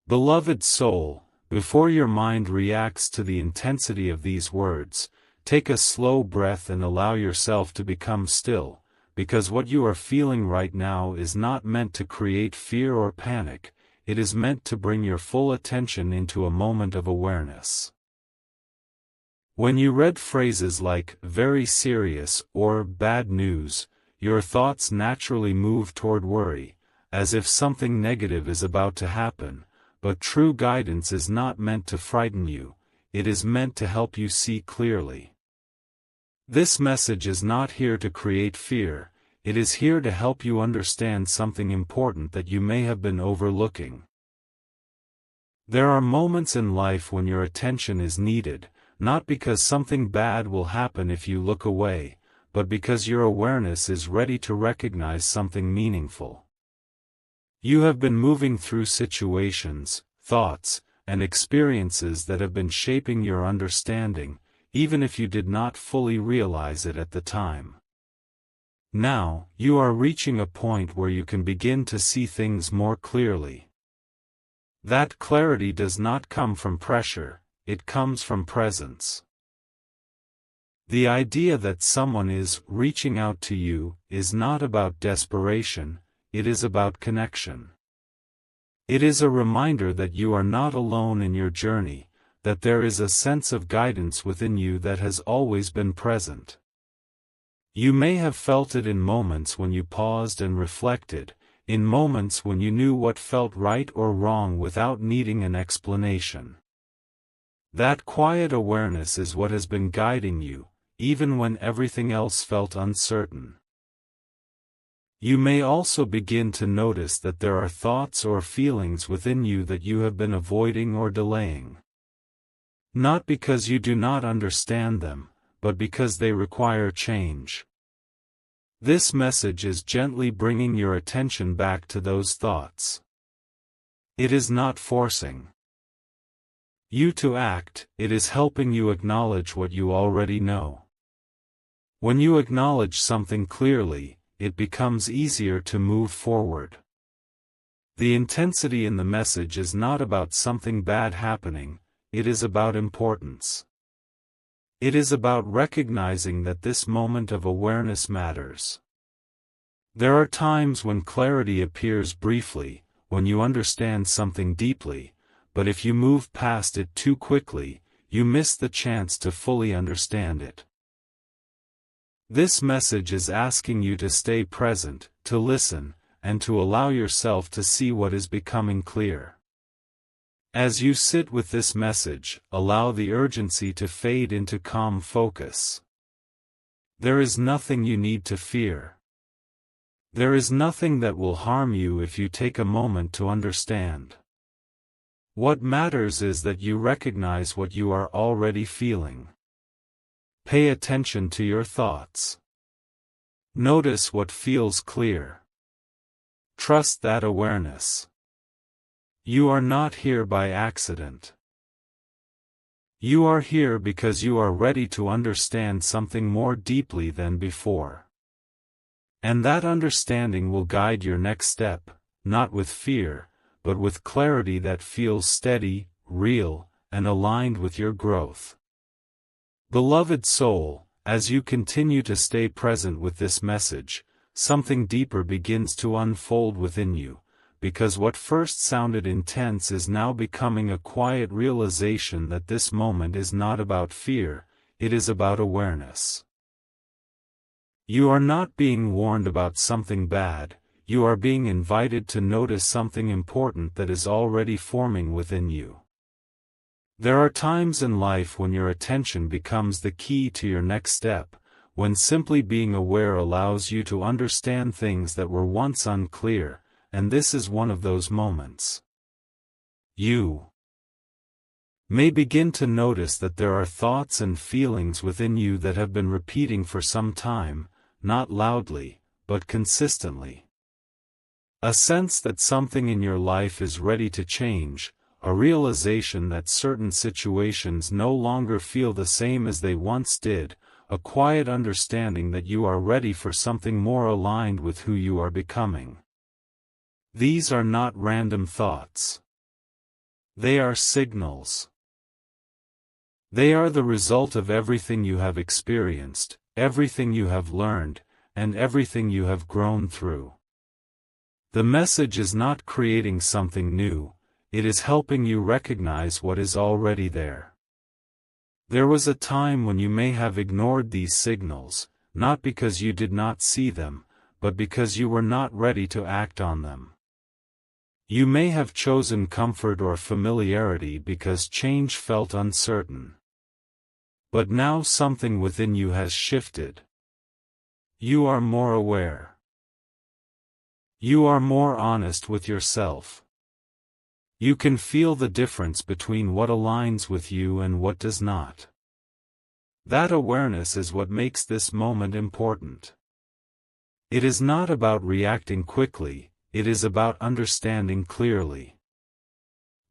Beloved soul, before your mind reacts to the intensity of these words, take a slow breath and allow yourself to become still, because what you are feeling right now is not meant to create fear or panic, it is meant to bring your full attention into a moment of awareness. When you read phrases like very serious or bad news, your thoughts naturally move toward worry, as if something negative is about to happen, but true guidance is not meant to frighten you, it is meant to help you see clearly. This message is not here to create fear, it is here to help you understand something important that you may have been overlooking. There are moments in life when your attention is needed, not because something bad will happen if you look away, but because your awareness is ready to recognize something meaningful. You have been moving through situations, thoughts, and experiences that have been shaping your understanding, even if you did not fully realize it at the time. Now, you are reaching a point where you can begin to see things more clearly. That clarity does not come from pressure, it comes from presence. The idea that someone is reaching out to you is not about desperation, it is about connection. It is a reminder that you are not alone in your journey, that there is a sense of guidance within you that has always been present. You may have felt it in moments when you paused and reflected, in moments when you knew what felt right or wrong without needing an explanation. That quiet awareness is what has been guiding you, even when everything else felt uncertain. You may also begin to notice that there are thoughts or feelings within you that you have been avoiding or delaying. Not because you do not understand them, but because they require change. This message is gently bringing your attention back to those thoughts. It is not forcing you to act, it is helping you acknowledge what you already know. When you acknowledge something clearly, it becomes easier to move forward. The intensity in the message is not about something bad happening, it is about importance. It is about recognizing that this moment of awareness matters. There are times when clarity appears briefly, when you understand something deeply, but if you move past it too quickly, you miss the chance to fully understand it. This message is asking you to stay present, to listen, and to allow yourself to see what is becoming clear. As you sit with this message, allow the urgency to fade into calm focus. There is nothing you need to fear. There is nothing that will harm you if you take a moment to understand. What matters is that you recognize what you are already feeling. Pay attention to your thoughts. Notice what feels clear. Trust that awareness. You are not here by accident. You are here because you are ready to understand something more deeply than before. And that understanding will guide your next step, not with fear, but with clarity that feels steady, real, and aligned with your growth. Beloved soul, as you continue to stay present with this message, something deeper begins to unfold within you, because what first sounded intense is now becoming a quiet realization that this moment is not about fear, it is about awareness. You are not being warned about something bad, you are being invited to notice something important that is already forming within you. There are times in life when your attention becomes the key to your next step, when simply being aware allows you to understand things that were once unclear, and this is one of those moments. You may begin to notice that there are thoughts and feelings within you that have been repeating for some time, not loudly, but consistently. A sense that something in your life is ready to change, a realization that certain situations no longer feel the same as they once did, a quiet understanding that you are ready for something more aligned with who you are becoming. These are not random thoughts. They are signals. They are the result of everything you have experienced, everything you have learned, and everything you have grown through. The message is not creating something new, it is helping you recognize what is already there. There was a time when you may have ignored these signals, not because you did not see them, but because you were not ready to act on them. You may have chosen comfort or familiarity because change felt uncertain. But now something within you has shifted. You are more aware. You are more honest with yourself. You can feel the difference between what aligns with you and what does not. That awareness is what makes this moment important. It is not about reacting quickly, it is about understanding clearly.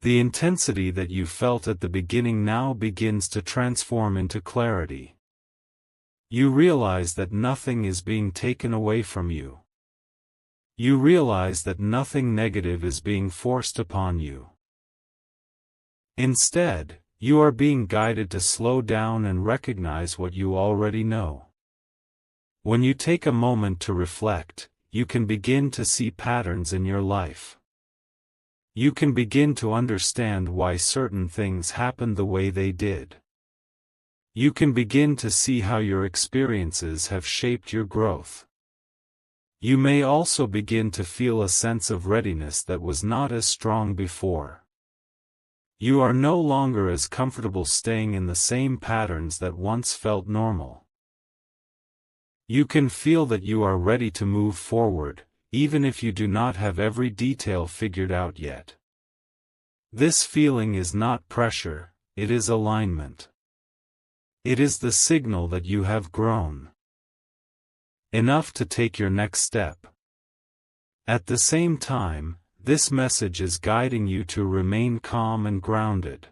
The intensity that you felt at the beginning now begins to transform into clarity. You realize that nothing is being taken away from you. You realize that nothing negative is being forced upon you. Instead, you are being guided to slow down and recognize what you already know. When you take a moment to reflect, you can begin to see patterns in your life. You can begin to understand why certain things happened the way they did. You can begin to see how your experiences have shaped your growth. You may also begin to feel a sense of readiness that was not as strong before. You are no longer as comfortable staying in the same patterns that once felt normal. You can feel that you are ready to move forward, even if you do not have every detail figured out yet. This feeling is not pressure, it is alignment. It is the signal that you have grown enough to take your next step. At the same time, this message is guiding you to remain calm and grounded.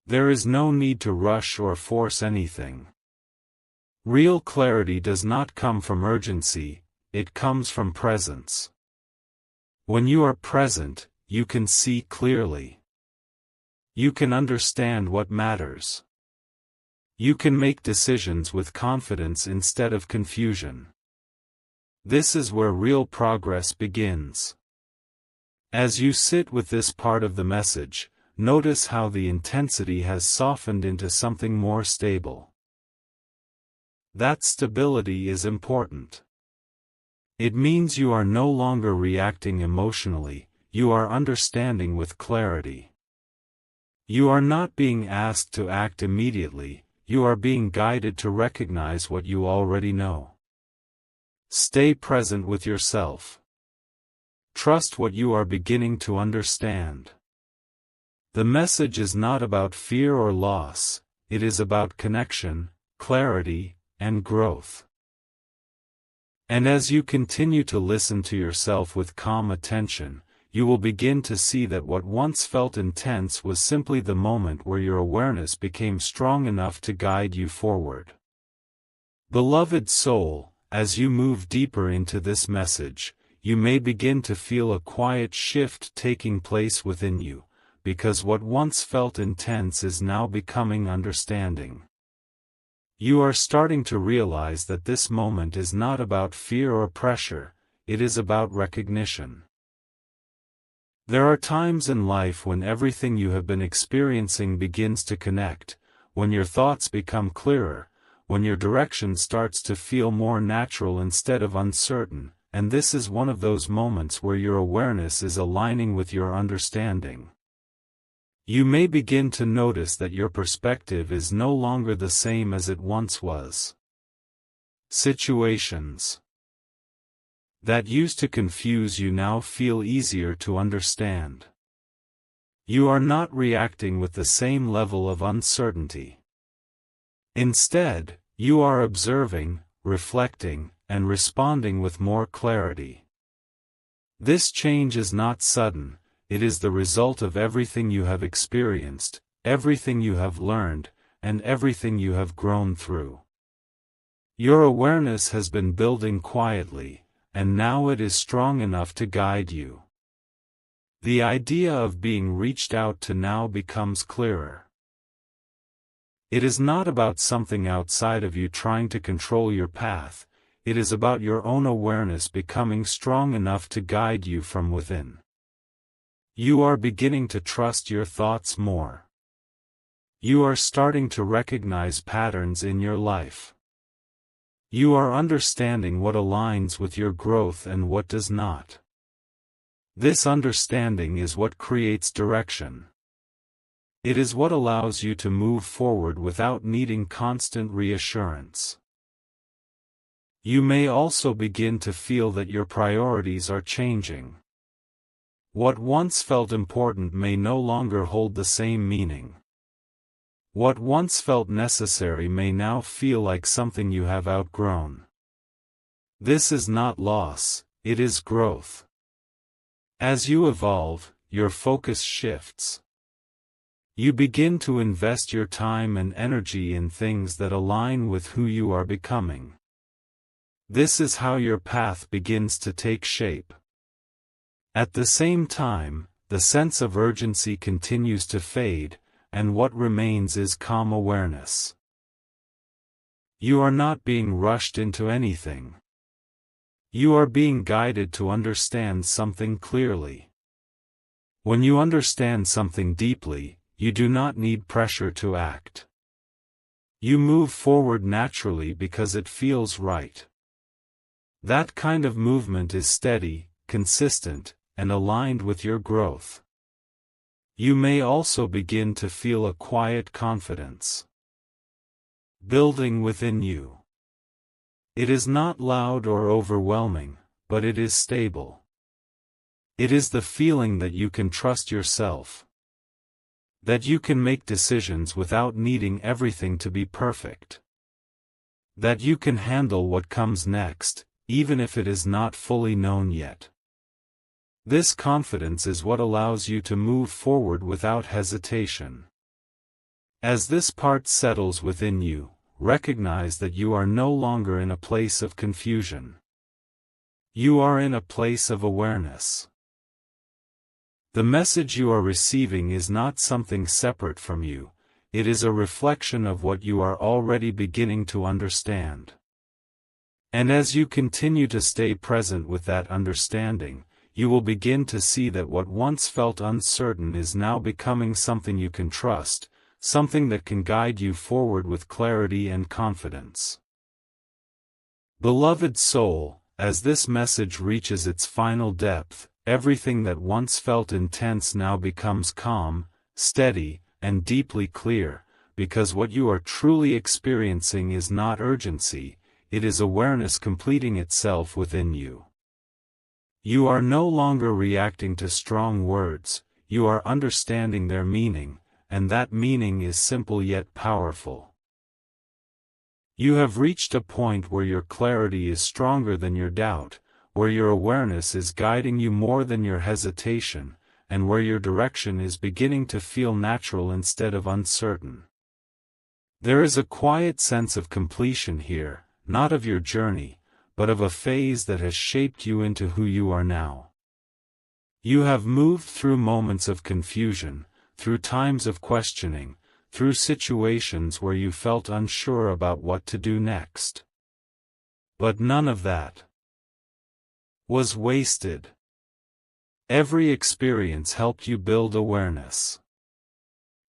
There is no need to rush or force anything. Real clarity does not come from urgency, it comes from presence. When you are present, you can see clearly. You can understand what matters. You can make decisions with confidence instead of confusion. This is where real progress begins. As you sit with this part of the message, notice how the intensity has softened into something more stable. That stability is important. It means you are no longer reacting emotionally, you are understanding with clarity. You are not being asked to act immediately, you are being guided to recognize what you already know. Stay present with yourself. Trust what you are beginning to understand. The message is not about fear or loss, it is about connection, clarity, and growth. And as you continue to listen to yourself with calm attention, you will begin to see that what once felt intense was simply the moment where your awareness became strong enough to guide you forward. Beloved soul, as you move deeper into this message, you may begin to feel a quiet shift taking place within you, because what once felt intense is now becoming understanding. You are starting to realize that this moment is not about fear or pressure, it is about recognition. There are times in life when everything you have been experiencing begins to connect, when your thoughts become clearer, when your direction starts to feel more natural instead of uncertain, and this is one of those moments where your awareness is aligning with your understanding. You may begin to notice that your perspective is no longer the same as it once was. Situations that used to confuse you now feel easier to understand. You are not reacting with the same level of uncertainty. Instead, you are observing, reflecting, and responding with more clarity. This change is not sudden, it is the result of everything you have experienced, everything you have learned, and everything you have grown through. Your awareness has been building quietly, and now it is strong enough to guide you. The idea of being reached out to now becomes clearer. It is not about something outside of you trying to control your path, it is about your own awareness becoming strong enough to guide you from within. You are beginning to trust your thoughts more. You are starting to recognize patterns in your life. You are understanding what aligns with your growth and what does not. This understanding is what creates direction. It is what allows you to move forward without needing constant reassurance. You may also begin to feel that your priorities are changing. What once felt important may no longer hold the same meaning. What once felt necessary may now feel like something you have outgrown. This is not loss, it is growth. As you evolve, your focus shifts. You begin to invest your time and energy in things that align with who you are becoming. This is how your path begins to take shape. At the same time, the sense of urgency continues to fade, and what remains is calm awareness. You are not being rushed into anything. You are being guided to understand something clearly. When you understand something deeply, you do not need pressure to act. You move forward naturally because it feels right. That kind of movement is steady, consistent, and aligned with your growth. You may also begin to feel a quiet confidence building within you. It is not loud or overwhelming, but it is stable. It is the feeling that you can trust yourself. That you can make decisions without needing everything to be perfect. That you can handle what comes next, even if it is not fully known yet. This confidence is what allows you to move forward without hesitation. As this part settles within you, recognize that you are no longer in a place of confusion. You are in a place of awareness. The message you are receiving is not something separate from you, it is a reflection of what you are already beginning to understand. And as you continue to stay present with that understanding, you will begin to see that what once felt uncertain is now becoming something you can trust, something that can guide you forward with clarity and confidence. Beloved soul, as this message reaches its final depth, everything that once felt intense now becomes calm, steady, and deeply clear, because what you are truly experiencing is not urgency, it is awareness completing itself within you. You are no longer reacting to strong words, you are understanding their meaning, and that meaning is simple yet powerful. You have reached a point where your clarity is stronger than your doubt, where your awareness is guiding you more than your hesitation, and where your direction is beginning to feel natural instead of uncertain. There is a quiet sense of completion here, not of your journey, but of a phase that has shaped you into who you are now. You have moved through moments of confusion, through times of questioning, through situations where you felt unsure about what to do next. But none of that was wasted. Every experience helped you build awareness.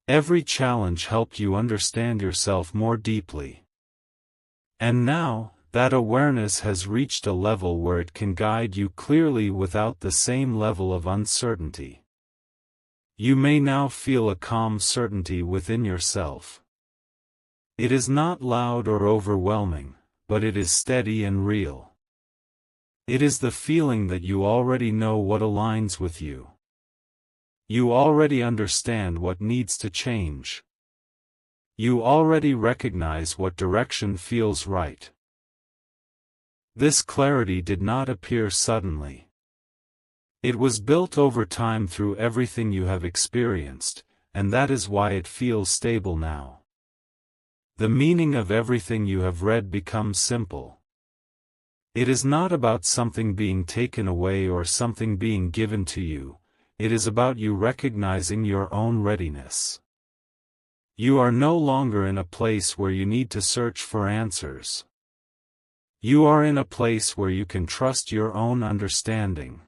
Every challenge helped you understand yourself more deeply. And now, that awareness has reached a level where it can guide you clearly without the same level of uncertainty. You may now feel a calm certainty within yourself. It is not loud or overwhelming, but it is steady and real. It is the feeling that you already know what aligns with you. You already understand what needs to change. You already recognize what direction feels right. This clarity did not appear suddenly. It was built over time through everything you have experienced, and that is why it feels stable now. The meaning of everything you have read becomes simple. It is not about something being taken away or something being given to you, it is about you recognizing your own readiness. You are no longer in a place where you need to search for answers. You are in a place where you can trust your own understanding.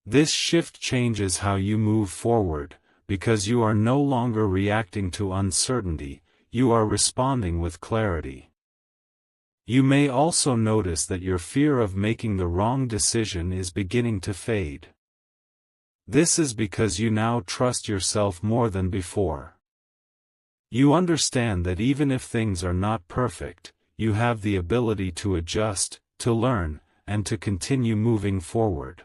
This shift changes how you move forward, because you are no longer reacting to uncertainty, you are responding with clarity. You may also notice that your fear of making the wrong decision is beginning to fade. This is because you now trust yourself more than before. You understand that even if things are not perfect, you have the ability to adjust, to learn, and to continue moving forward.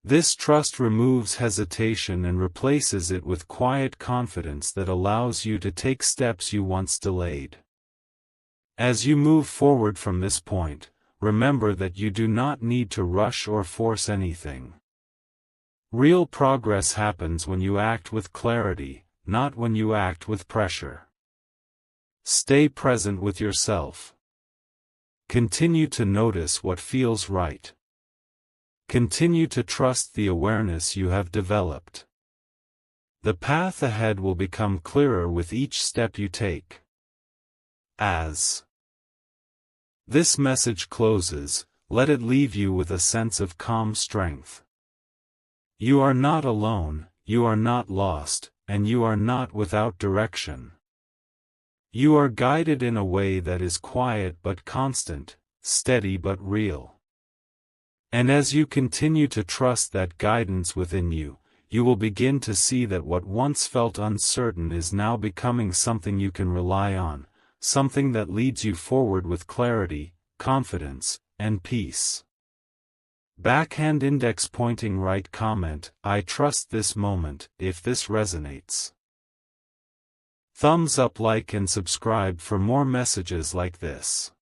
This trust removes hesitation and replaces it with quiet confidence that allows you to take steps you once delayed. As you move forward from this point, remember that you do not need to rush or force anything. Real progress happens when you act with clarity, not when you act with pressure. Stay present with yourself. Continue to notice what feels right. Continue to trust the awareness you have developed. The path ahead will become clearer with each step you take. As this message closes, let it leave you with a sense of calm strength. You are not alone, you are not lost, and you are not without direction. You are guided in a way that is quiet but constant, steady but real. And as you continue to trust that guidance within you, you will begin to see that what once felt uncertain is now becoming something you can rely on, something that leads you forward with clarity, confidence, and peace. Backhand index pointing right comment, I trust this moment, if this resonates. Thumbs up, like and subscribe for more messages like this.